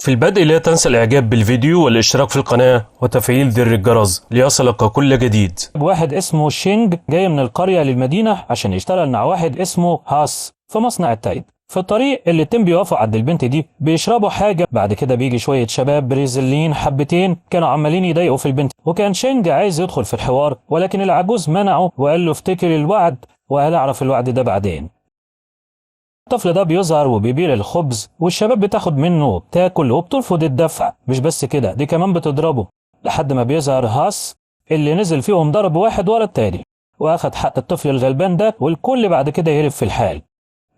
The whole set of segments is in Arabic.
في البدء لا تنسى الإعجاب بالفيديو والاشتراك في القناة وتفعيل زر الجرس ليصلك كل جديد. واحد اسمه شينج جاي من القرية للمدينة عشان يشتغل مع واحد اسمه هاس في مصنع التايد. في الطريق الاتنين بيقفوا عند البنت دي بيشربوا حاجة. بعد كده بيجي شوية شباب بريزليين حبتين كانوا عمالين يضايقوا في البنت، وكان شينج عايز يدخل في الحوار ولكن العجوز منعه وقال له افتكر الوعد وقال اعرف الوعد ده بعدين. الطفل ده بيظهر وبيبيع الخبز والشباب بتاخد منه وبتاكل وبترفض الدفع. مش بس كده، دي كمان بتضربه لحد ما بيظهر هاس اللي نزل فيهم ضرب واحد ورا التاني واخد حق الطفل الغلبان ده، والكل بعد كده يهرب في الحال.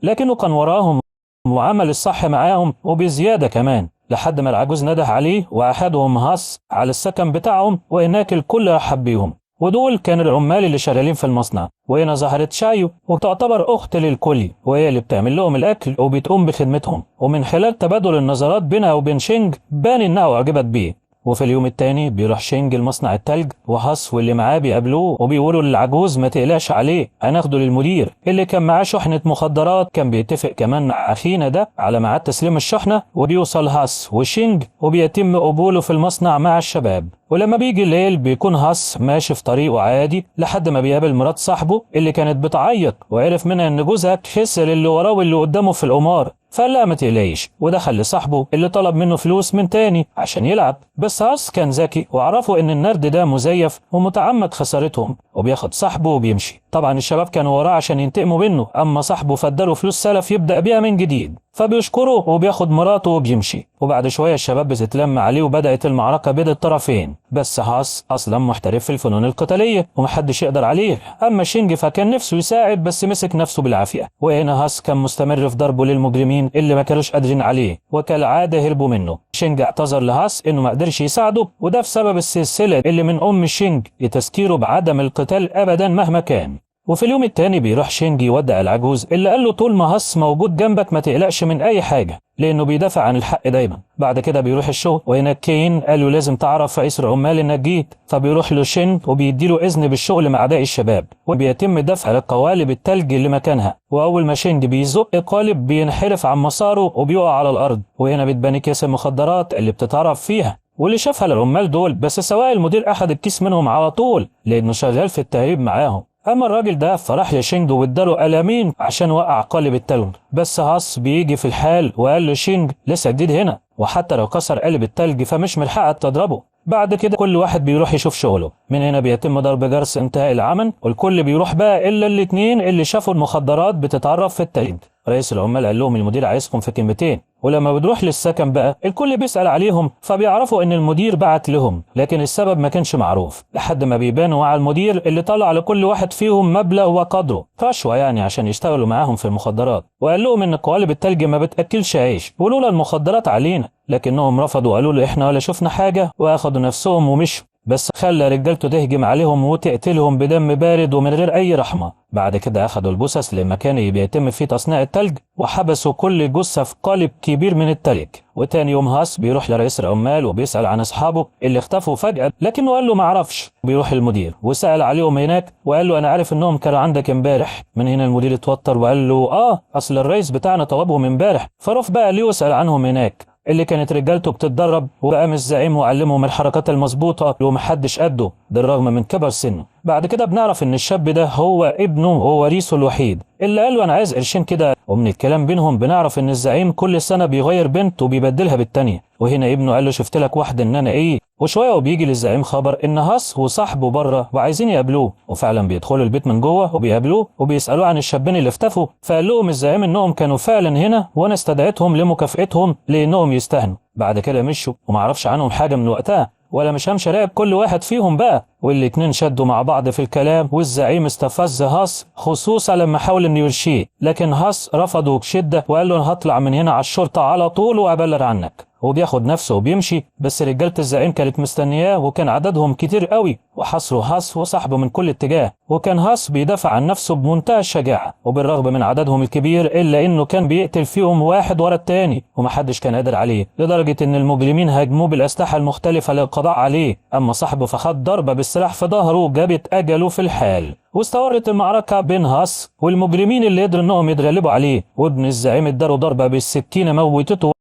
لكنه كان وراهم وعمل الصح معاهم وبزيادة كمان، لحد ما العجوز نده عليه وأخدهم هاس على السكن بتاعهم، وهناك الكل رحب بيهم. ودول كانوا العمال اللي شغالين في المصنع. وهنا ظهرت شايو وتعتبر أخت للكل، وهي اللي بتعمل لهم الأكل وبتقوم بخدمتهم. ومن خلال تبادل النظرات بينها وبين شينج بان إنها أعجبت بيه. وفي اليوم التاني بيروح شينج لمصنع التلج، وهاس واللي معاه بيقابلوه وبيقولوا للعجوز ما تقلقش عليه، هناخده للمدير اللي كان معاه شحنة مخدرات. كان بيتفق كمان مع أخينا ده على ميعاد تسليم الشحنة، وبيوصل هاس وشينج وبيتم قبوله في المصنع مع الشباب. ولما بيجي الليل بيكون هاس ماشي في طريقه عادي لحد ما بيقابل مرات صاحبه اللي كانت بتعيط، وعرف منها ان جوزها خسر اللي وراه واللي قدامه في القمار. فقال لا ما تقلقيش، ودخل لصاحبه اللي طلب منه فلوس من تاني عشان يلعب. بس هاس كان ذكي وعرفوا ان النرد ده مزيف ومتعمد خسارتهم، وبياخد صاحبه وبيمشي. طبعا الشباب كانوا وراه عشان ينتقموا منه، اما صاحبه فاداله فلوس سلف يبدأ بيها من جديد، فبيشكره وبياخد مراته وبيمشي. وبعد شوية الشباب بتتلم عليه وبدأت المعركة بين الطرفين. بس هاس أصلا محترف في الفنون القتالية ومحدش يقدر عليه، أما شينج فكان نفسه يساعد بس مسك نفسه بالعافية. وهنا هاس كان مستمر في ضربه للمجرمين اللي ما كانوش قادرين عليه، وكالعادة هربوا منه. شينج اعتذر لهاس إنه ما قدرش يساعده، وده بسبب السلسلة اللي من أم شينج لتذكيره بعدم القتال أبدا مهما كان. وفي اليوم التاني بيروح شينج يودع العجوز اللي قال له طول ما هاس موجود جنبك ما تقلقش من أي حاجة، لأنه بيدافع عن الحق دايما. بعد كده بيروح الشغل، وهناك كين قال له لازم تعرف رئيس العمال إنك جيت، فبيروح له شين وبيديله إذن بالشغل مع باقي الشباب، وبيتم دفع القوالب التلج اللي مكانها. وأول ما شينج بيزق قالب بينحرف عن مساره وبيقع على الأرض. وهنا بتبان كيس المخدرات اللي بتتعرف فيها واللي شافها العمال دول، بس سواق المدير أخد الكيس منهم على طول لأنه شغال في التهريب معاهم. اما الراجل ده فراح لشينج واداله قلمين عشان وقع قالب التلج. بس هاس بيجي في الحال وقال لشينج لسه جديد هنا، وحتى لو كسر قالب التلج فمش من حقك تضربه. بعد كده كل واحد بيروح يشوف شغله. من هنا بيتم ضرب جرس انتهاء العمل، والكل بيروح بقى الا الاتنين اللي شافوا المخدرات بتتعرف في التلج. رئيس العمال قال لهم المدير عايزكم في كلمتين. ولما بتروح للسكن بقى الكل بيسأل عليهم، فبيعرفوا ان المدير بعت لهم، لكن السبب ما كانش معروف لحد ما بيبانوا مع المدير اللي طلع لكل واحد فيهم مبلغ وقدره رشوة يعني عشان يشتغلوا معاهم في المخدرات. وقال لهم ان قوالب التلج ما بتاكلش عيش ولولا المخدرات علينا، لكنهم رفضوا وقالوا له احنا ولا شفنا حاجة، واخدوا نفسهم ومشوا. بس خلى رجالته تهجم عليهم وتقتلهم بدم بارد ومن غير اي رحمة. بعد كده اخدوا الجثث لمكان بيتم فيه تصنيع التلج، وحبسوا كل جثة في قالب كبير من التلج. وتاني يوم هاس بيروح لرئيس العمال وبيسأل عن اصحابه اللي اختفوا فجأة، لكنه قال له ما عرفش. بيروح المدير وسأل عليهم هناك وقال له انا عارف انهم كانوا عندك امبارح. من هنا المدير اتوتر وقال له اصل الرئيس بتاعنا طلبهم امبارح. فروح بقى ليه وسأل عنهم هناك اللي كانت رجالته بتتدرب، وقام الزعيم وعلمهم الحركات المظبوطة ومحدش قده بالرغم من كبر سنه. بعد كده بنعرف ان الشاب ده هو ابنه وهو وريثه الوحيد اللي قال له انا عايز قرشين كده. ومن الكلام بينهم بنعرف ان الزعيم كل سنة بيغير بنت وبيبدلها بالتانية. وهنا ابنه قال له شفت لك واحدة ان انا وشوية وبيجي للزعيم خبر ان هاس وصاحبه بره وعايزين يقابلوه. وفعلا بيدخلوا البيت من جوه وبيقابلوه وبيسألوه عن الشابين اللي اختفوا. فقال لهم الزعيم انهم كانوا فعلا هنا وانا استدعيتهم لمكافئتهم لانهم يستهنوا. بعد كده مشوا ومعرفش عنهم حاجة من وقتها، ولا مش همشي راقب كل واحد فيهم بقى. والاتنين شدوا مع بعض في الكلام، والزعيم استفز هاس خصوصا لما حاول انه يرشيه، لكن هاس رفضه بشدة وقال له انا هطلع من هنا على الشرطة على طول وابلغ عنك. وبياخد نفسه وبيمشي. بس رجالة الزعيم كانت مستنياه وكان عددهم كتير قوي، وحصروا هاس وصاحبه من كل اتجاه. وكان هاس بيدافع عن نفسه بمنتهى الشجاعة، وبالرغم من عددهم الكبير إلا إنه كان بيقتل فيهم واحد ورا التاني ومحدش كان قادر عليه، لدرجة إن المجرمين هاجموه بالأسلحة المختلفة للقضاء عليه. أما صاحبه فخد ضربة بالسلاح في ظهره جابت أجله في الحال. واستمرت المعركة بين هاس والمجرمين اللي قدروا إنهم يتغلبوا عليه. وابن الزعيم اداله ضربة بالسكينة موتته.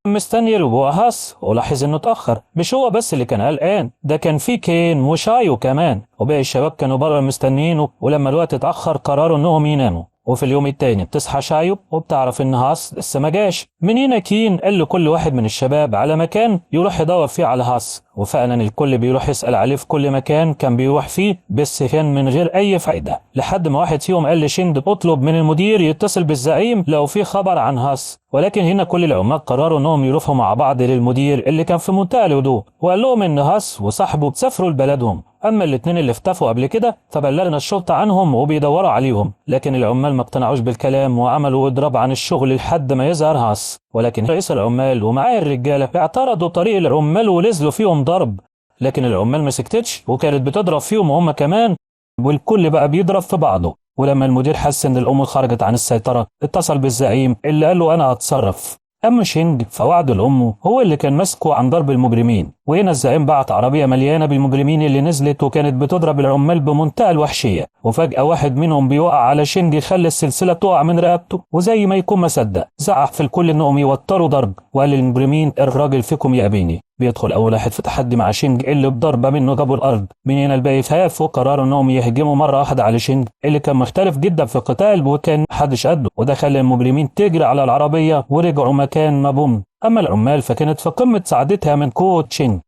مستني رجوع هاس ولاحظ انه اتأخر. مش هو بس اللي كان قلقان، ده كان في كين وشايو كمان، وباقي الشباب كانوا بره مستنيينه. ولما الوقت اتأخر قرروا انهم يناموا. وفي اليوم التاني بتصحى شايو وبتعرف ان هاس لسه ما جاش. من هنا كين قال لكل واحد من الشباب على مكان يروح يدور فيه على هاس، وفعلا الكل بيروح يسأل عليه في كل مكان كان بيروح فيه، بس كان من غير اي فايدة. لحد ما واحد فيهم قال لشينج اطلب من المدير يتصل بالزعيم لو في خبر عن هاس. ولكن هنا كل العمال قرروا انهم يروحوا مع بعض للمدير اللي كان في منتهى الهدوء، وقال لهم ان هاس وصاحبه سافروا لبلدهم. اما الاتنين اللي اختفوا قبل كده فبلغنا الشرطة عنهم وبيدوروا عليهم. لكن العمال ما اقتنعوش بالكلام وعملوا اضراب عن الشغل لحد ما يظهر هاس. ولكن رئيس العمال ومعاه الرجالة اعترضوا طريق العمال ونزلوا فيهم ضرب. لكن العمال ما سكتتش وكانت بتضرب فيهم هم كمان، والكل بقى بيضرب في بعضه. ولما المدير حس ان الامور خرجت عن السيطرة اتصل بالزعيم اللي قال له انا هتصرف. اما شينج فوعد لامه هو اللي كان ماسكه عن ضرب المجرمين. وهنا الزعيم بعت عربيه مليانه بالمجرمين اللي نزلت وكانت بتضرب العمال بمنتهى الوحشيه. وفجاه واحد منهم بيوقع على شينج يخلي السلسله تقع من رقبته، وزي ما يكون ما صدق زعق في الكل انهم يوتروا ضرب، وقال للمجرمين الراجل فيكم يقابلني. بيدخل اول واحد في تحدي مع شينج اللي بضربه منه جابوا الارض. من هنا الباقي خاف وقرروا انهم يهجموا مره واحده على شينج اللي كان مختلف جدا في القتال وكان محدش قده، وده خلى المجرمين تجري على العربيه ورجعوا مكان ما بوم. اما العمال فكانت في قمه سعادتها من قوه شينج.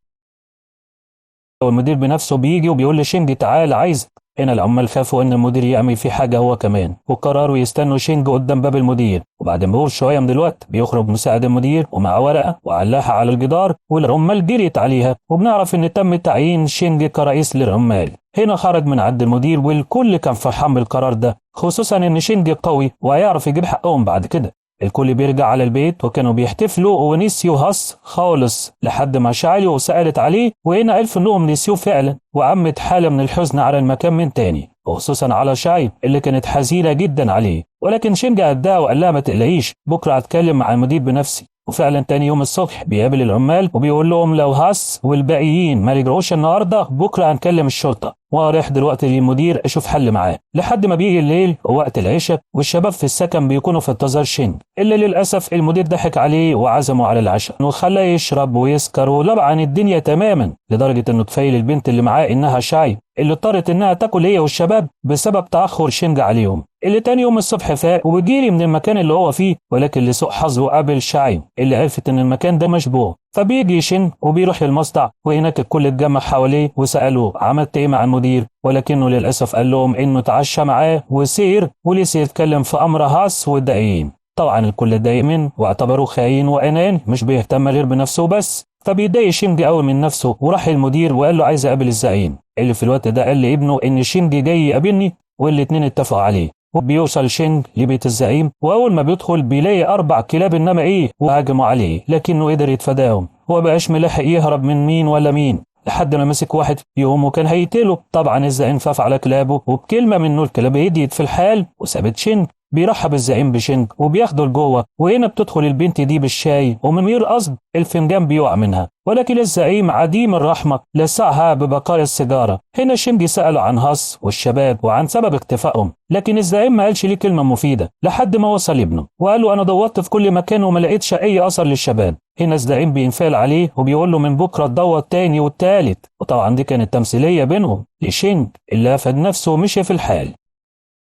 والمدير بنفسه بيجي وبيقول لشينج تعال عايزك. هنا العمال خافوا ان المدير يعمل فيه حاجه هو كمان، وقرروا يستنوا شينج قدام باب المدير. وبعد مرور شويه من الوقت بيخرج مساعد المدير ومع ورقه وعلاها على الجدار، والعمال جريت عليها. وبنعرف ان تم تعيين شينج كرئيس للعمال. هنا خرج من عند المدير والكل كان فرحان بالقرار ده، خصوصا ان شينج قوي وهيعرف يجيب حقهم بعد كده. الكل بيرجع على البيت وكانوا بيحتفلوا ونسيوا هاس خالص لحد ما شعلوا سألت عليه. وهنا عرفوا انهم نسيوه فعلا، وعمت حالة من الحزن على المكان من تاني، وخصوصا على شاي اللي كانت حزينة جدا عليه. ولكن شينج قدها وقال لها ما تقلقيش بكرة هتكلم مع المدير بنفسي. وفعلا تاني يوم الصبح بيقابل العمال وبيقول لهم لو هاس والباقيين ما رجعوش النهارده بكره هنكلم الشرطه، ورايح دلوقتي للمدير اشوف حل معاه. لحد ما بيجي الليل ووقت العشاء والشباب في السكن بيكونوا في انتظار شينج، اللي للاسف المدير ضحك عليه وعزمه على العشاء وخلاه يشرب ويسكر ولبعن الدنيا تماما، لدرجه انه تفيل البنت اللي معاه انها شاي اللي اضطرت انها تاكل هي والشباب بسبب تاخر شينج عليهم. اللي تاني يوم الصبح فاق وبيجري من المكان اللي هو فيه، ولكن لسوء حظه قابل شاي اللي عرفت ان المكان ده مشبوه. فبيجي شين وبيروح للمصنع، وهناك الكل اتجمع حواليه وسألوه عملت ايه مع المدير، ولكنه للأسف قال لهم انه تعشى معاه وسير ولسه يتكلم في امر هاس والدقيقين. طبعا الكل اتضايق منه واعتبروه خاين واناني مش بيهتم غير بنفسه بس. فبيضايق شينج قوي من نفسه وراح للمدير وقال له عايز اقابل الزعيم، اللي في الوقت ده قال لابنه ان شينج جاي يقابلني، والاتنين اتفقوا عليه. وبيوصل شينج لبيت الزعيم، واول ما بيدخل بيلاقي 4 كلاب انما ايه وهاجموا عليه، لكنه قدر يتفاداهم. هو بقاش ملاحق يهرب من مين ولا مين لحد ما مسك واحد فيهم وكان هيقتله. طبعا الزعيم خاف على كلابه وبكلمه منه الكلاب هديت في الحال وسابت شينج. بيرحب الزعيم بشينج وبياخده لجوه، وهنا بتدخل البنت دي بالشاي ومن غير قصد الفنجان بيقع منها، ولكن الزعيم عديم الرحمه لسعها ببقايا السيجاره. هنا شينج سأله عن هاس والشباب وعن سبب اختفائهم، لكن الزعيم ما قالش ليه كلمه مفيده لحد ما وصل ابنه وقال له انا دورت في كل مكان وما لقيتش اي اثر للشباب. هنا الزعيم بينفعل عليه وبيقول له من بكره تدور تاني والتالت، وطبعا دي كانت تمثيليه بينهم لشينج اللي افاد نفسه ومشي في الحال.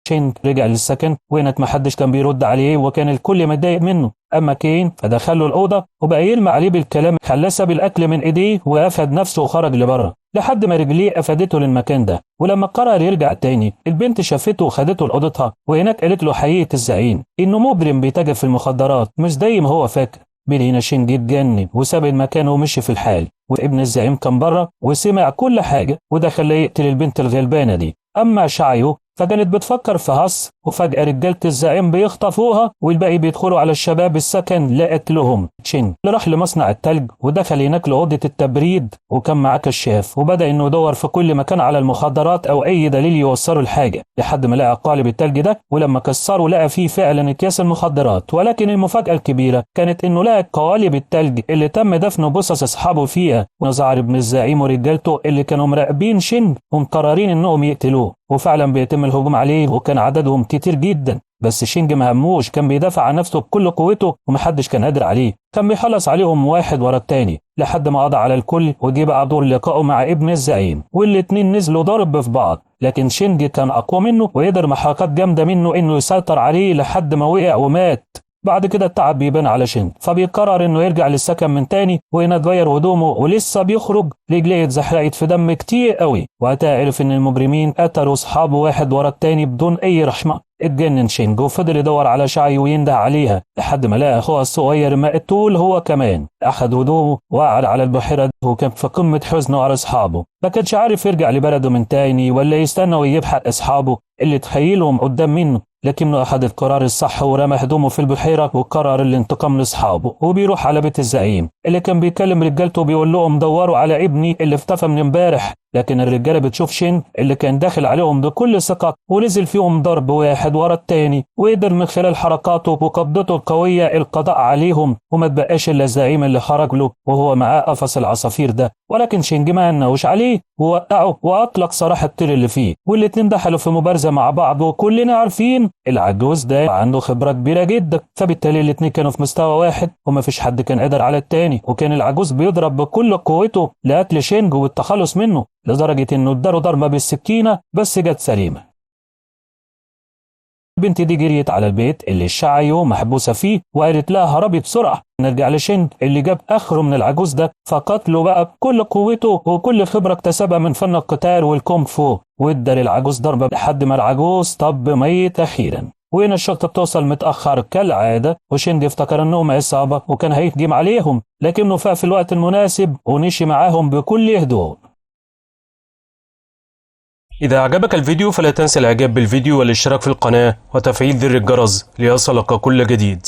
شينج رجع للسكن وهنا محدش كان بيرد عليه وكان الكل متضايق منه. اما كين فدخله الاوضه وبقى يلمع عليه بالكلام، خلاه ساب الاكل من ايديه وافاد نفسه وخرج لبره لحد ما رجليه افادته للمكان ده. ولما قرر يرجع تاني البنت شافته وخدته لاوضتها، وهناك قالت له حقيقه الزعيم انه مجرم بيتاجر في المخدرات مش زي ما هو فاكر. هنا شينج اتجنن وساب المكان ومشي في الحال، وابن الزعيم كان بره وسمع كل حاجه وده خلاه يقتل البنت الغلبانه دي. اما شايو فكانت بتفكر في هاس، وفجأة رجالة الزعيم بيخطفوها والباقي بيدخلوا على الشباب السكن لقتلهم. شين اللي راح لمصنع التلج ودخل هناك لأوضة التبريد وكان معاه كشاف وبدأ انه يدور في كل مكان على المخدرات او اي دليل يوصله الحاجة لحد ما لقى قالب التلج ده، ولما كسره لقى فيه فعلا اكياس المخدرات. ولكن المفاجأة الكبيرة كانت انه لقى قوالب التلج اللي تم دفن جثث اصحابه فيها، وظهر ابن الزعيم ورجالته اللي كانوا مراقبين شين ومقررين انهم يقتلوه. وفعلا بيتم الهجوم عليه وكان عددهم كتير جدا، بس شينج ما هموش، كان بيدافع عن نفسه بكل قوته ومحدش كان قادر عليه، كان بيخلص عليهم واحد ورا التاني لحد ما قضى على الكل. وجي بقى دور لقائه مع ابن الزعيم، والاتنين نزلوا ضرب في بعض، لكن شينج كان اقوى منه وقدر محركات جامده منه انه يسيطر عليه لحد ما وقع ومات. بعد كده التعب بيبان على شينج، فبيقرر انه يرجع للسكن من تاني ويغير هدومه، ولسه بيخرج رجليه اتزحلقت في دم كتير قوي، وقتها عرف ان المجرمين قتلوا اصحابه واحد ورا التاني بدون اي رحمه. اتجنن شينج وفضل يدور على شاي وينده عليها لحد ما لقى اخوه الصغير مقتول هو كمان. اخذ هدومه وقعد على البحيره وكان في قمه حزنه على اصحابه، ما كانش عارف يرجع لبلده من تاني ولا يستنى ويجيب حق اصحابه اللي تخيلهم قدام منه، لكنه أخذ القرار الصح ورمى هدومه في البحيرة وقرر الانتقام لأصحابه. وبيروح على بيت الزعيم اللي كان بيكلم رجالته بيقول لهم دوروا على ابني اللي اختفى من امبارح، لكن الرجالة بتشوف شين اللي كان داخل عليهم بكل ثقة ونزل فيهم ضرب واحد ورا التاني، وقدر من خلال حركاته وقبضته القوية القضاء عليهم، وما تبقاش إلا الزعيم اللي خرج له وهو معاه قفص العصافير ده. ولكن شينج ما نوش عليه ووقعه وأطلق سراح الطير اللي فيه، والاتنين دخلوا في مبارزة مع بعض. وكلنا عارفين العجوز ده عنده خبرة كبيرة جدا، فبالتالي الاتنين كانوا في مستوى واحد وما فيش حد كان قادر على التاني، وكان العجوز بيضرب بكل قوته لقتل شينج والتخلص منه، لدرجة انه اداله ضربة بالسكينة بس جت سليمة. البنت دي جريت على البيت اللي الشعيو محبوسة فيه وقالت لها هربي بسرعة نرجع لشينج اللي جاب اخره من العجوز ده، فقتله بقى بكل قوته وكل خبرة اكتسبها من فن القتال والكونغ فو، وادى للعجوز ضربة لحد ما العجوز طب ميت اخيرا. وهنا الشرطة بتوصل متأخر كالعادة، وشينج افتكر انهم عصابة وكان هيهجم عليهم، لكنه فاق في الوقت المناسب ونشي معاهم بكل هدوء. إذا أعجبك الفيديو فلا تنسى الإعجاب بالفيديو والاشتراك في القناة وتفعيل زر الجرس ليصلك كل جديد.